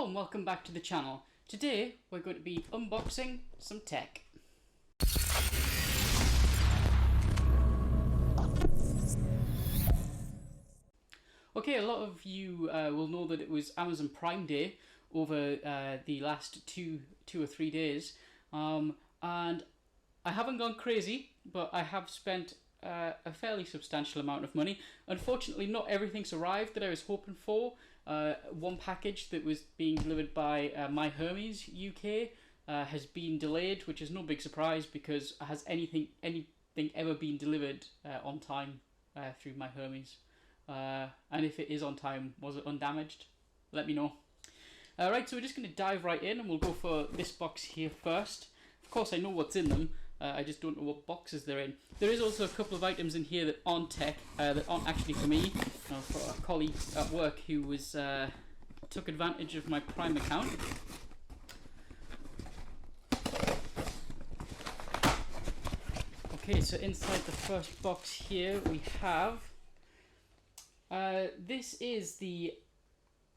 Hello and welcome back to the channel. Today we're going to be unboxing some tech. Okay, a lot of you will know that it was Amazon Prime Day over the last two or 3 days, and I haven't gone crazy, but I have spent a fairly substantial amount of money. Unfortunately, not everything's arrived that I was hoping for. One package that was being delivered by My Hermes UK has been delayed, which is no big surprise because has anything ever been delivered on time through My Hermes? And if it is on time, was it undamaged? Let me know. Right, so we're just going to dive right in and we'll go for this box here first. Of course I know what's in them, I just don't know what boxes they're in. There is also a couple of items in here that aren't tech, that aren't actually for me, for a colleague at work who was took advantage of my Prime account. Okay, so inside the first box here we have, this is the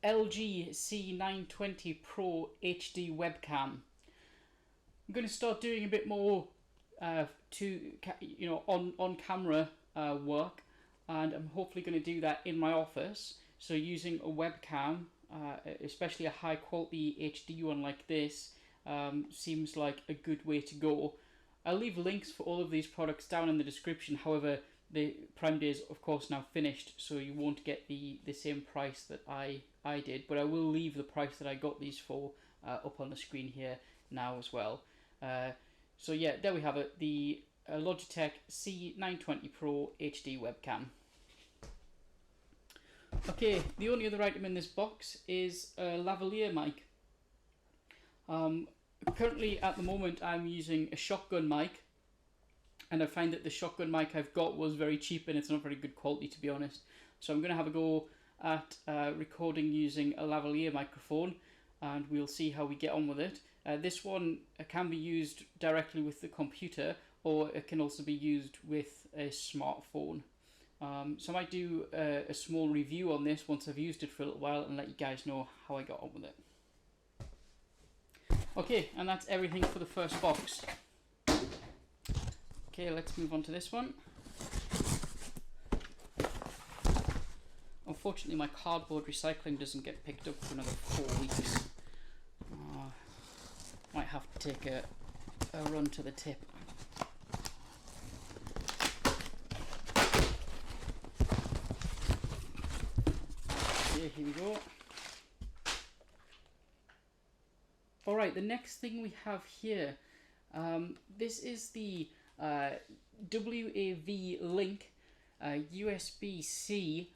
LG C920 Pro HD Webcam. I'm going to start doing a bit more on camera work, and I'm hopefully going to do that in my office. So using a webcam, especially a high quality HD one like this, seems like a good way to go. I'll leave links for all of these products down in the description. However, the Prime Day is of course now finished, so you won't get the same price that I did, but I will leave the price that I got these for up on the screen here now as well. So yeah, there we have it, the Logitech C920 Pro HD Webcam. Okay, the only other item in this box is a lavalier mic. Currently at the moment I'm using a shotgun mic, and I find that the shotgun mic I've got was very cheap and it's not very good quality, to be honest. So I'm going to have a go at recording using a lavalier microphone, and we'll see how we get on with it. This one can be used directly with the computer, or it can also be used with a smartphone. So I might do a small review on this once I've used it for a little while and let you guys know how I got on with it. Okay, and that's everything for the first box. Okay, let's move on to this one. Unfortunately, my cardboard recycling doesn't get picked up for another 4 weeks. Might have to take a run to the tip. Okay, here we go. Alright, the next thing we have here, this is the WAV Link USB-C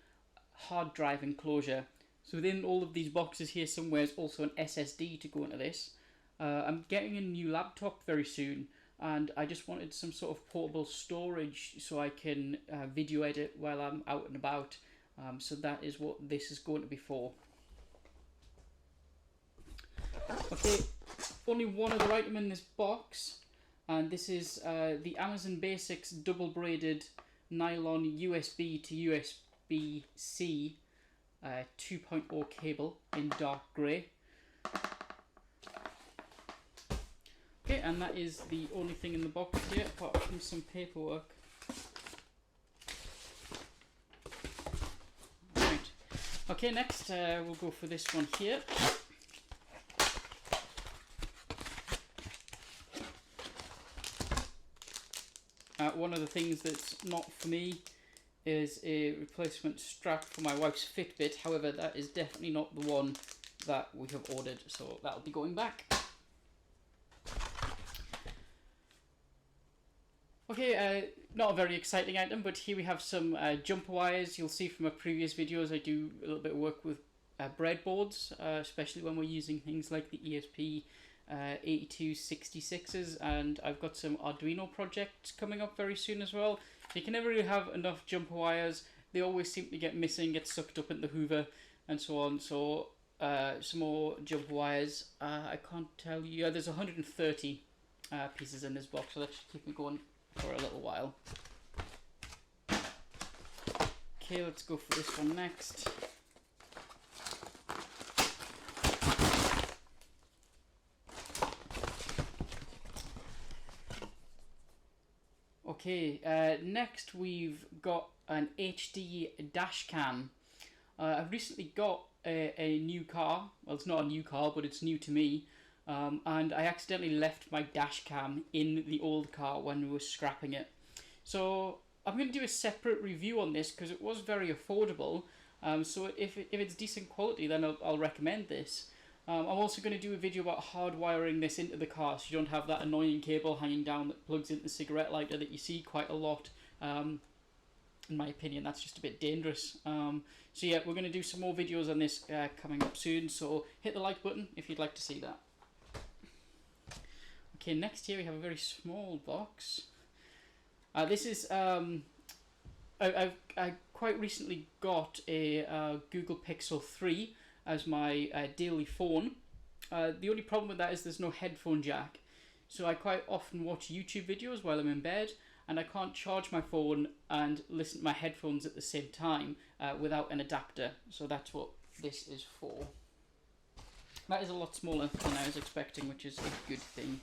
hard drive enclosure. So within all of these boxes here somewhere is also an SSD to go into this. I'm getting a new laptop very soon, and I just wanted some sort of portable storage so I can video edit while I'm out and about. So that is what this is going to be for. Okay, only one other item in this box, and this is the Amazon Basics double braided nylon USB to USB-C 2.0 cable in dark grey. Okay, and that is the only thing in the box here, apart from some paperwork. Right. Okay, next we'll go for this one here. One of the things that's not for me is a replacement strap for my wife's Fitbit. However, that is definitely not the one that we have ordered, so that'll be going back. Okay, not a very exciting item, but here we have some jumper wires. You'll see from my previous videos I do a little bit of work with breadboards, especially when we're using things like the ESP 8266s, and I've got some Arduino projects coming up very soon as well. You can never really have enough jumper wires. They always seem to get missing, get sucked up in the Hoover and so on. So some more jumper wires. I can't tell you, there's 130 pieces in this box, so that should keep me going for a little while. Okay, let's go for this one next. Okay, next we've got an HD Dashcam. I've recently got a new car. Well, it's not a new car, but it's new to me. And I accidentally left my Dashcam in the old car when we were scrapping it. So I'm going to do a separate review on this because it was very affordable. So if it's decent quality, then I'll recommend this. I'm also going to do a video about hardwiring this into the car so you don't have that annoying cable hanging down that plugs into the cigarette lighter that you see quite a lot. In my opinion, that's just a bit dangerous. So yeah, we're going to do some more videos on this coming up soon, so hit the like button if you'd like to see that. Okay, next here we have a very small box. This is, I quite recently got a Google Pixel 3 as my daily phone. The only problem with that is there's no headphone jack. So I quite often watch YouTube videos while I'm in bed, and I can't charge my phone and listen to my headphones at the same time without an adapter. So that's what this is for. That is a lot smaller than I was expecting, which is a good thing.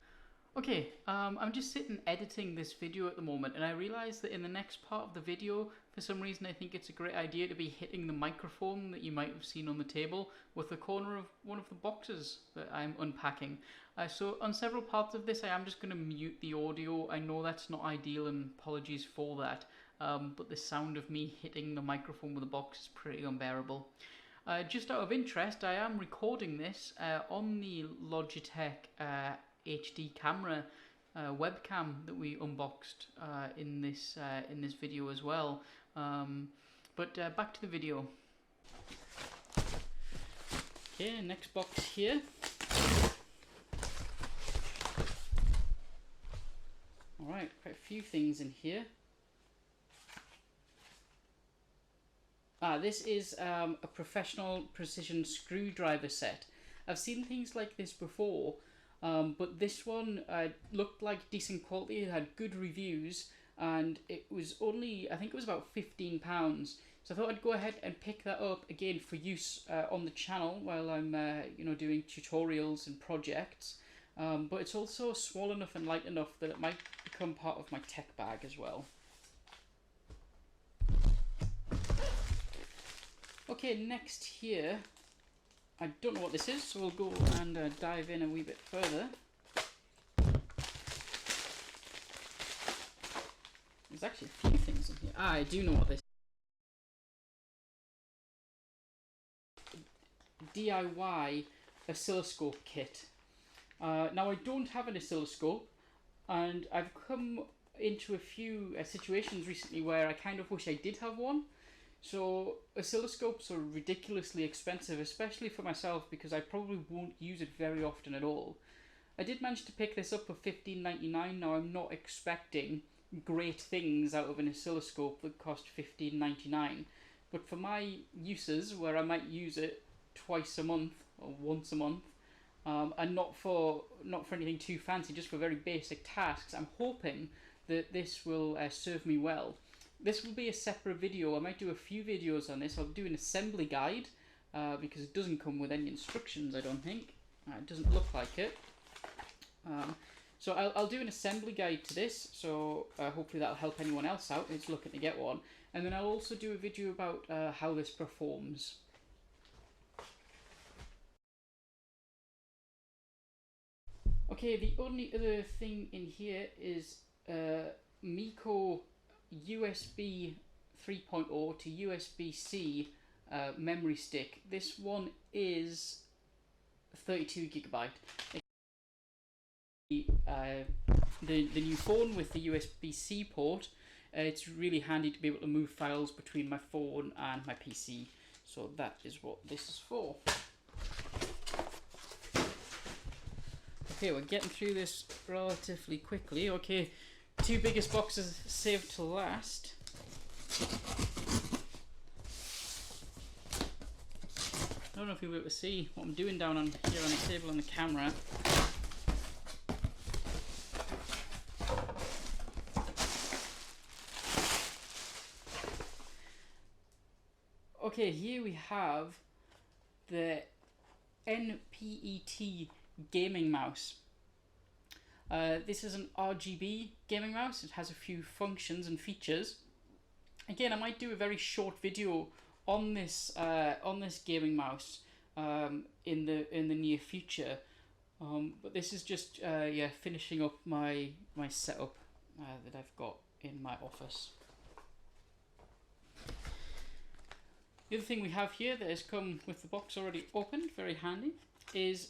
Okay, I'm just sitting editing this video at the moment, and I realised that in the next part of the video, for some reason I think it's a great idea to be hitting the microphone that you might have seen on the table with the corner of one of the boxes that I'm unpacking. So on several parts of this I am just going to mute the audio. I know that's not ideal and apologies for that, but the sound of me hitting the microphone with the box is pretty unbearable. Just out of interest, I am recording this on the Logitech HD camera webcam that we unboxed in this video as well. But back to the video. Okay, next box here. Alright, quite a few things in here. This is a professional precision screwdriver set. I've seen things like this before, but this one looked like decent quality. It had good reviews, and it was only, I think it was about £15. So I thought I'd go ahead and pick that up again for use on the channel while I'm doing tutorials and projects. But it's also small enough and light enough that it might become part of my tech bag as well. Okay, next here, I don't know what this is, so we'll go and dive in a wee bit further. There's actually a few things in here. I do know what this is. DIY Oscilloscope Kit. Now I don't have an oscilloscope, and I've come into a few situations recently where I kind of wish I did have one. So oscilloscopes are ridiculously expensive, especially for myself, because I probably won't use it very often at all. I did manage to pick this up for $15.99. Now I'm not expecting great things out of an oscilloscope that cost $15.99, but for my uses, where I might use it twice a month or once a month, and not for anything too fancy, just for very basic tasks, I'm hoping that this will serve me well. This will be a separate video. I might do a few videos on this. I'll do an assembly guide because it doesn't come with any instructions, I don't think. It doesn't look like it. So I'll do an assembly guide to this, so hopefully that'll help anyone else out who's looking to get one. And then I'll also do a video about how this performs. Okay, the only other thing in here is Miko USB 3.0 to USB-C memory stick. This one is 32GB. The new phone with the USB-C port, it's really handy to be able to move files between my phone and my PC. So that is what this is for. Okay, we're getting through this relatively quickly. Okay, two biggest boxes saved to last. I don't know if you'll be able to see what I'm doing down on here on the table on the camera. Okay, here we have the Mpeg Gaming Mouse. This is an RGB gaming mouse. It has a few functions and features. Again, I might do a very short video on this gaming mouse in the near future. But this is just finishing up my setup that I've got in my office. The other thing we have here that has come with the box already opened, very handy, is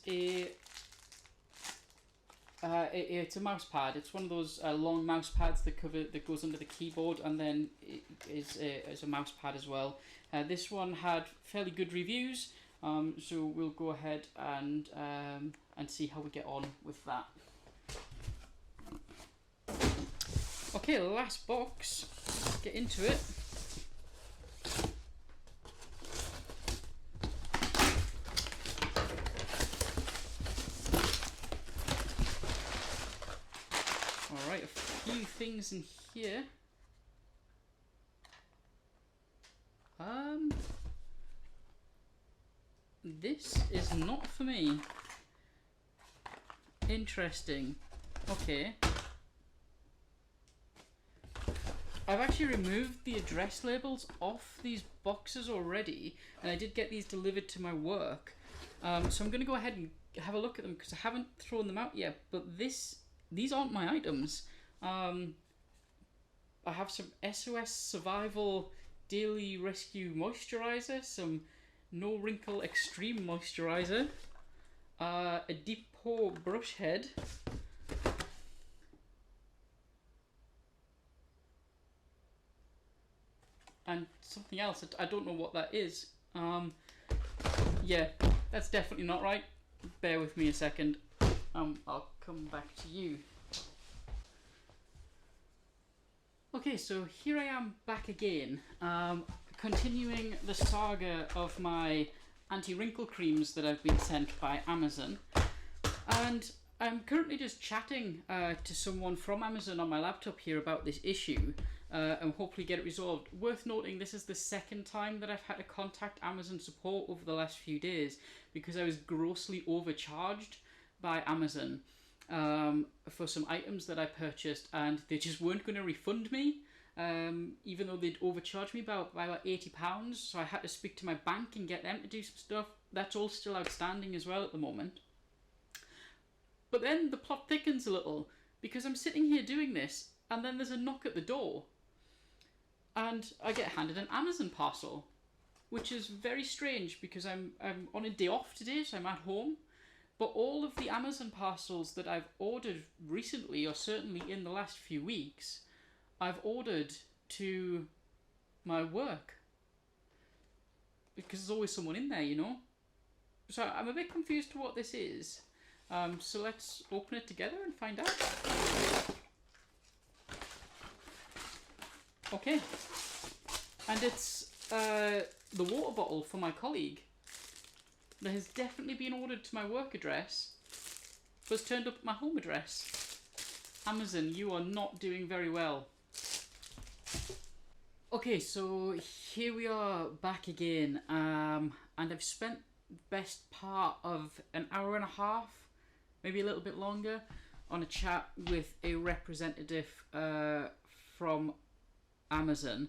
it's a mouse pad. It's one of those long mouse pads that goes under the keyboard, and then it is a mouse pad as well. This one had fairly good reviews, so we'll go ahead and see how we get on with that. Okay, last box. Let's get into it. Alright, a few things in here. This is not for me. Interesting. Okay. I've actually removed the address labels off these boxes already, and I did get these delivered to my work. So I'm going to go ahead and have a look at them because I haven't thrown them out yet, but these aren't my items. I have some SOS Survival Daily Rescue Moisturizer, some No Wrinkle Extreme Moisturizer, a Deep Pore Brush Head, and something else. I don't know what that is. Yeah, that's definitely not right. Bear with me a second. I'll come back to you. Okay, so here I am back again, continuing the saga of my anti-wrinkle creams that I've been sent by Amazon, and I'm currently just chatting to someone from Amazon on my laptop here about this issue, and hopefully get it resolved. Worth noting, this is the second time that I've had to contact Amazon support over the last few days because I was grossly overcharged by Amazon for some items that I purchased, and they just weren't going to refund me, even though they'd overcharged me by about £80. So I had to speak to my bank and get them to do some stuff. That's all still outstanding as well at the moment. But then the plot thickens a little because I'm sitting here doing this, and then there's a knock at the door, and I get handed an Amazon parcel, which is very strange because I'm on a day off today, so I'm at home. But all of the Amazon parcels that I've ordered recently, or certainly in the last few weeks, I've ordered to my work. Because there's always someone in there, you know? So I'm a bit confused to what this is. So let's open it together and find out. Okay. And it's the water bottle for my colleague that has definitely been ordered to my work address, but has turned up at my home address. Amazon, you are not doing very well. Okay, so here we are back again, and I've spent the best part of an hour and a half, maybe a little bit longer, on a chat with a representative from Amazon.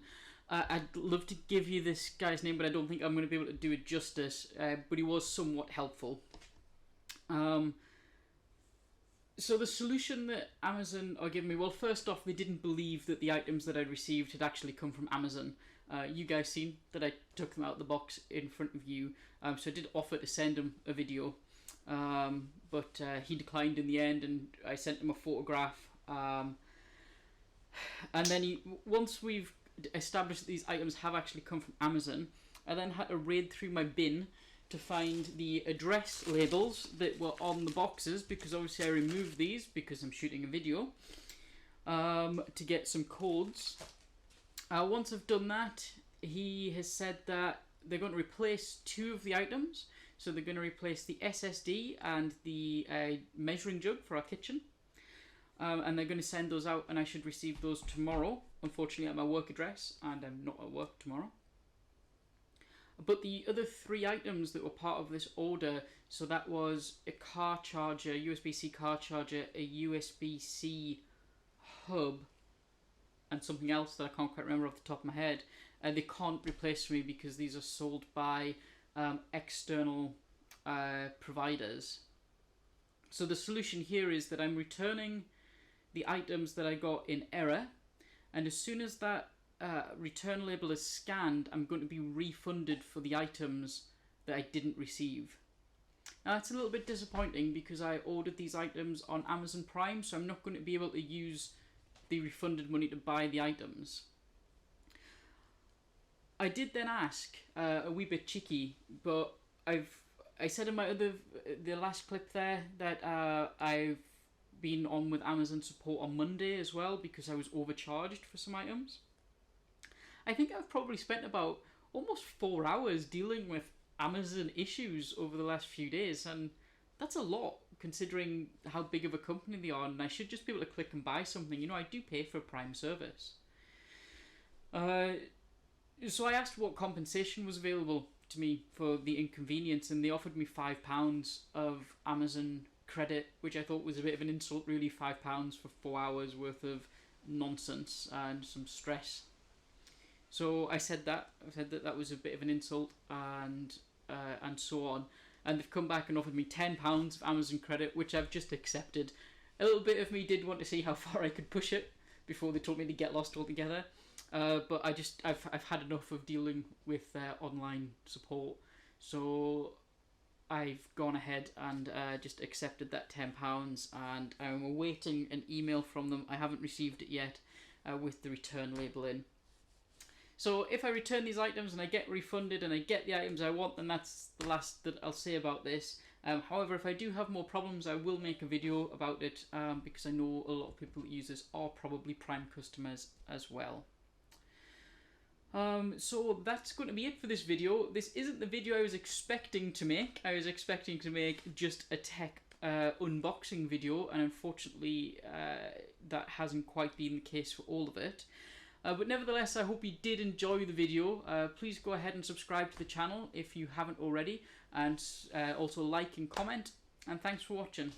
I'd love to give you this guy's name, but I don't think I'm going to be able to do it justice, but he was somewhat helpful. So the solution that Amazon are giving me, well, first off, they didn't believe that the items that I'd received had actually come from Amazon. You guys seen that I took them out of the box in front of you, so I did offer to send him a video, but he declined in the end, and I sent him a photograph, and then once we've established that these items have actually come from Amazon, I then had to raid through my bin to find the address labels that were on the boxes, because obviously I removed these because I'm shooting a video, to get some codes. Once I've done that, he has said that they're going to replace two of the items. So they're going to replace the SSD and the measuring jug for our kitchen. And they're going to send those out, and I should receive those tomorrow, unfortunately at my work address, and I'm not at work tomorrow. But the other 3 items that were part of this order, so that was a car charger, USB-C car charger, a USB-C hub, and something else that I can't quite remember off the top of my head, they can't replace for me because these are sold by external providers. So the solution here is that I'm returning the items that I got in error, and as soon as that return label is scanned, I'm going to be refunded for the items that I didn't receive. Now that's a little bit disappointing because I ordered these items on Amazon Prime, so I'm not going to be able to use the refunded money to buy the items. I did then ask, a wee bit cheeky, but I said in the last clip there that I've been on with Amazon support on Monday as well because I was overcharged for some items. I think I've probably spent about almost 4 hours dealing with Amazon issues over the last few days, and that's a lot considering how big of a company they are, and I should just be able to click and buy something. You know, I do pay for a Prime service. So I asked what compensation was available to me for the inconvenience, and they offered me £5 of Amazon credit, which I thought was a bit of an insult, really. £5 for 4 hours worth of nonsense and some stress. So I said that that was a bit of an insult, and so on. And they've come back and offered me £10 of Amazon credit, which I've just accepted. A little bit of me did want to see how far I could push it before they told me to get lost altogether. But I've had enough of dealing with online support, so I've gone ahead and just accepted that £10, and I'm awaiting an email from them. I haven't received it yet with the return label in. So if I return these items and I get refunded and I get the items I want, then that's the last that I'll say about this. However, if I do have more problems, I will make a video about it because I know a lot of people that use this are probably Prime customers as well. So that's going to be it for this video. This isn't the video I was expecting to make. I was expecting to make just a tech unboxing video, and unfortunately that hasn't quite been the case for all of it. But nevertheless, I hope you did enjoy the video. Please go ahead and subscribe to the channel if you haven't already, and also like and comment, and thanks for watching.